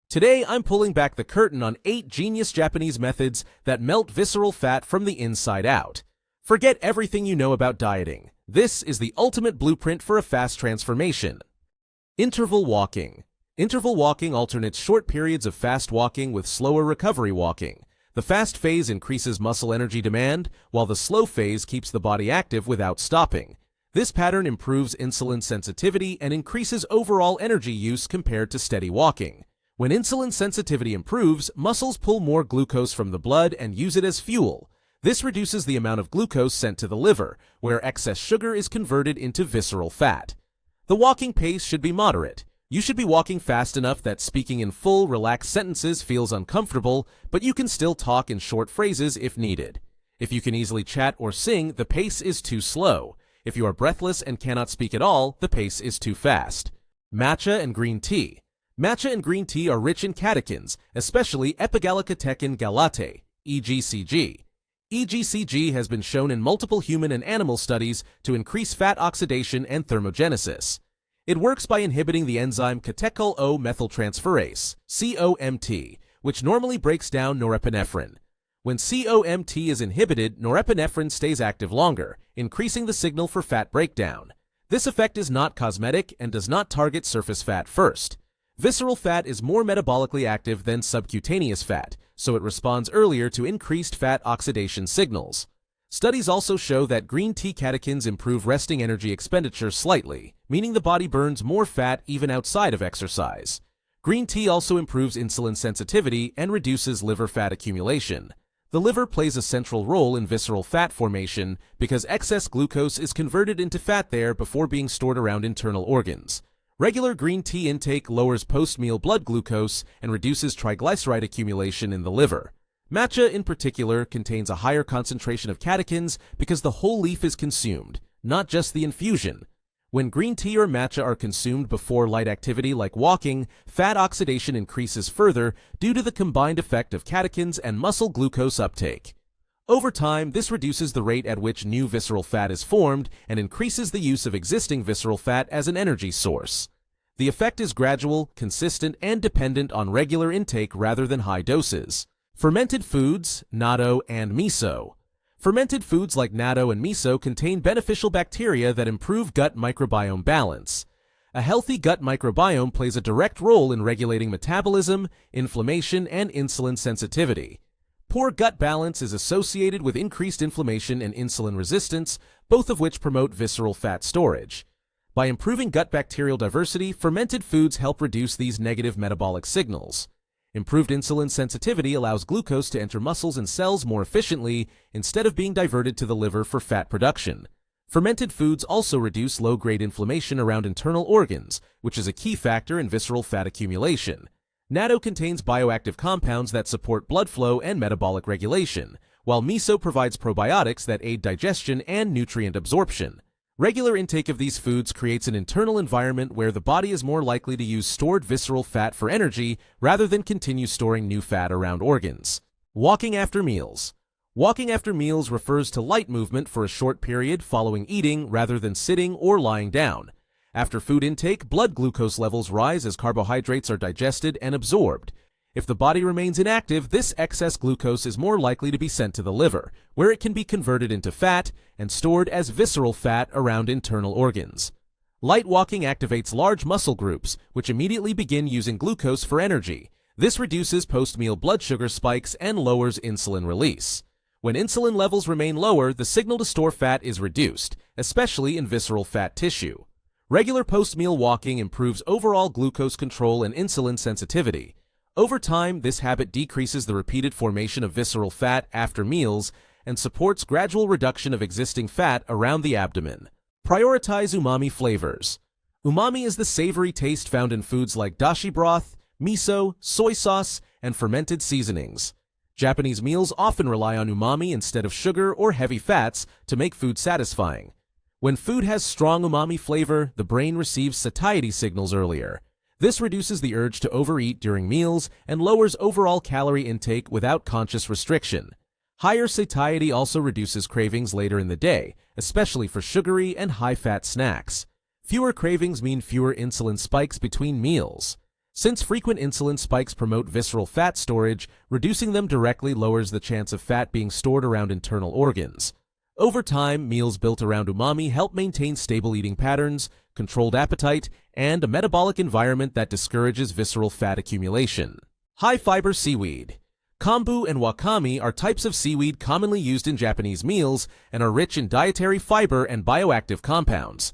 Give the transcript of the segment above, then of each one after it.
Today, I'm pulling back the curtain on 8 genius Japanese methods that melt visceral fat from the inside out. Forget everything you know about dieting. This is the ultimate blueprint for a fast transformation. Interval walking. Interval walking alternates short periods of fast walking with slower recovery walking. The fast phase increases muscle energy demand, while the slow phase keeps the body active without stopping. This pattern improves insulin sensitivity and increases overall energy use compared to steady walking. When insulin sensitivity improves, muscles pull more glucose from the blood and use it as fuel. This reduces the amount of glucose sent to the liver, where excess sugar is converted into visceral fat. The walking pace should be moderate. You should be walking fast enough that speaking in full, relaxed sentences feels uncomfortable, but you can still talk in short phrases if needed. If you can easily chat or sing, the pace is too slow. If you are breathless and cannot speak at all, the pace is too fast. Matcha and green tea. Matcha and green tea are rich in catechins, especially epigallocatechin gallate, EGCG. EGCG has been shown in multiple human and animal studies to increase fat oxidation and thermogenesis. It works by inhibiting the enzyme catechol-O-methyltransferase, COMT, which normally breaks down norepinephrine. When COMT is inhibited, norepinephrine stays active longer, increasing the signal for fat breakdown. This effect is not cosmetic and does not target surface fat first. Visceral fat is more metabolically active than subcutaneous fat, so it responds earlier to increased fat oxidation signals. Studies also show that green tea catechins improve resting energy expenditure slightly, meaning the body burns more fat even outside of exercise. Green tea also improves insulin sensitivity and reduces liver fat accumulation. The liver plays a central role in visceral fat formation because excess glucose is converted into fat there before being stored around internal organs. Regular green tea intake lowers post-meal blood glucose and reduces triglyceride accumulation in the liver. Matcha, in particular, contains a higher concentration of catechins because the whole leaf is consumed, not just the infusion. When green tea or matcha are consumed before light activity like walking, fat oxidation increases further due to the combined effect of catechins and muscle glucose uptake. Over time, this reduces the rate at which new visceral fat is formed and increases the use of existing visceral fat as an energy source. The effect is gradual, consistent, and dependent on regular intake rather than high doses. Fermented foods, natto and miso. Fermented foods like natto and miso contain beneficial bacteria that improve gut microbiome balance. A healthy gut microbiome plays a direct role in regulating metabolism, inflammation, and insulin sensitivity. Poor gut balance is associated with increased inflammation and insulin resistance, both of which promote visceral fat storage. By improving gut bacterial diversity, fermented foods help reduce these negative metabolic signals. Improved insulin sensitivity allows glucose to enter muscles and cells more efficiently instead of being diverted to the liver for fat production. Fermented foods also reduce low-grade inflammation around internal organs, which is a key factor in visceral fat accumulation. Natto contains bioactive compounds that support blood flow and metabolic regulation, while miso provides probiotics that aid digestion and nutrient absorption. Regular intake of these foods creates an internal environment where the body is more likely to use stored visceral fat for energy rather than continue storing new fat around organs. Walking after meals. Walking after meals refers to light movement for a short period following eating rather than sitting or lying down. After food intake, blood glucose levels rise as carbohydrates are digested and absorbed. If the body remains inactive, this excess glucose is more likely to be sent to the liver, where it can be converted into fat and stored as visceral fat around internal organs. Light walking activates large muscle groups, which immediately begin using glucose for energy. This reduces post-meal blood sugar spikes and lowers insulin release. When insulin levels remain lower, the signal to store fat is reduced, especially in visceral fat tissue. Regular post-meal walking improves overall glucose control and insulin sensitivity. Over time, this habit decreases the repeated formation of visceral fat after meals and supports gradual reduction of existing fat around the abdomen. Prioritize umami flavors. Umami is the savory taste found in foods like dashi broth, miso, soy sauce, and fermented seasonings. Japanese meals often rely on umami instead of sugar or heavy fats to make food satisfying. When food has strong umami flavor, the brain receives satiety signals earlier. This reduces the urge to overeat during meals and lowers overall calorie intake without conscious restriction. Higher satiety also reduces cravings later in the day, especially for sugary and high-fat snacks. Fewer cravings mean fewer insulin spikes between meals. Since frequent insulin spikes promote visceral fat storage, reducing them directly lowers the chance of fat being stored around internal organs. Over time, meals built around umami help maintain stable eating patterns, controlled appetite, and a metabolic environment that discourages visceral fat accumulation. High-fiber seaweed. Kombu and wakame are types of seaweed commonly used in Japanese meals and are rich in dietary fiber and bioactive compounds.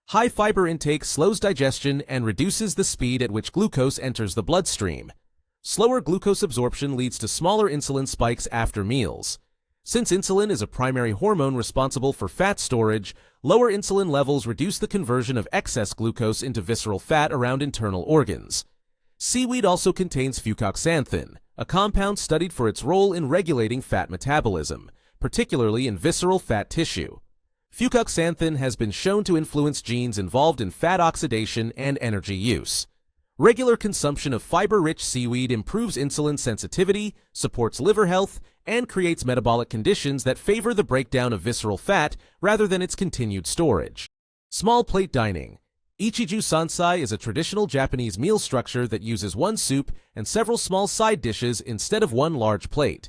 High fiber intake slows digestion and reduces the speed at which glucose enters the bloodstream. Slower glucose absorption leads to smaller insulin spikes after meals. Since insulin is a primary hormone responsible for fat storage, lower insulin levels reduce the conversion of excess glucose into visceral fat around internal organs. Seaweed also contains fucoxanthin, a compound studied for its role in regulating fat metabolism, particularly in visceral fat tissue. Fucoxanthin has been shown to influence genes involved in fat oxidation and energy use. Regular consumption of fiber-rich seaweed improves insulin sensitivity, supports liver health, and creates metabolic conditions that favor the breakdown of visceral fat rather than its continued storage. Small plate dining. Ichiju sansai is a traditional Japanese meal structure that uses one soup and several small side dishes instead of one large plate.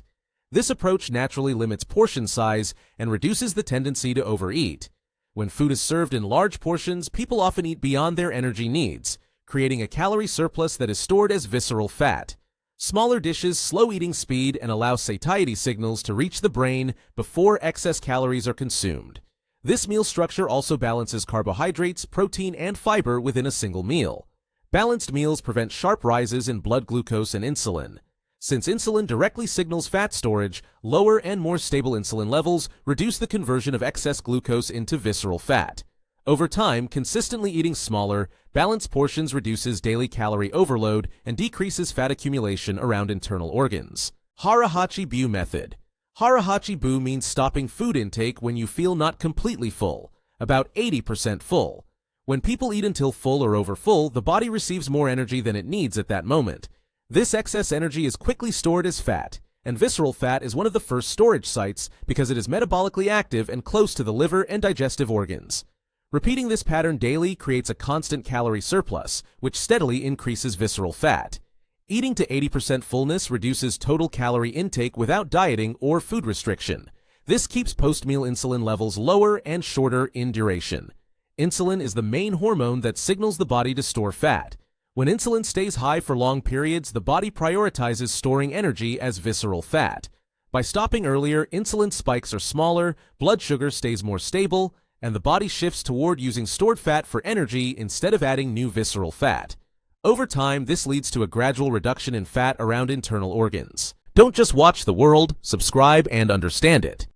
This approach naturally limits portion size and reduces the tendency to overeat. When food is served in large portions, people often eat beyond their energy needs, creating a calorie surplus that is stored as visceral fat. Smaller dishes slow eating speed and allow satiety signals to reach the brain before excess calories are consumed. This meal structure also balances carbohydrates, protein, and fiber within a single meal. Balanced meals prevent sharp rises in blood glucose and insulin. Since insulin directly signals fat storage, lower and more stable insulin levels reduce the conversion of excess glucose into visceral fat. Over time, consistently eating smaller, balanced portions reduces daily calorie overload and decreases fat accumulation around internal organs. Hara Hachi Bu method. Hara Hachi Bu means stopping food intake when you feel not completely full, about 80% full. When people eat until full or overfull, the body receives more energy than it needs at that moment. This excess energy is quickly stored as fat, and visceral fat is one of the first storage sites because it is metabolically active and close to the liver and digestive organs. Repeating this pattern daily creates a constant calorie surplus, which steadily increases visceral fat. Eating to 80% fullness reduces total calorie intake without dieting or food restriction. This keeps post-meal insulin levels lower and shorter in duration. Insulin is the main hormone that signals the body to store fat. When insulin stays high for long periods, the body prioritizes storing energy as visceral fat. By stopping earlier, insulin spikes are smaller, blood sugar stays more stable, and the body shifts toward using stored fat for energy instead of adding new visceral fat. Over time, this leads to a gradual reduction in fat around internal organs. Don't just watch the world, subscribe and understand it.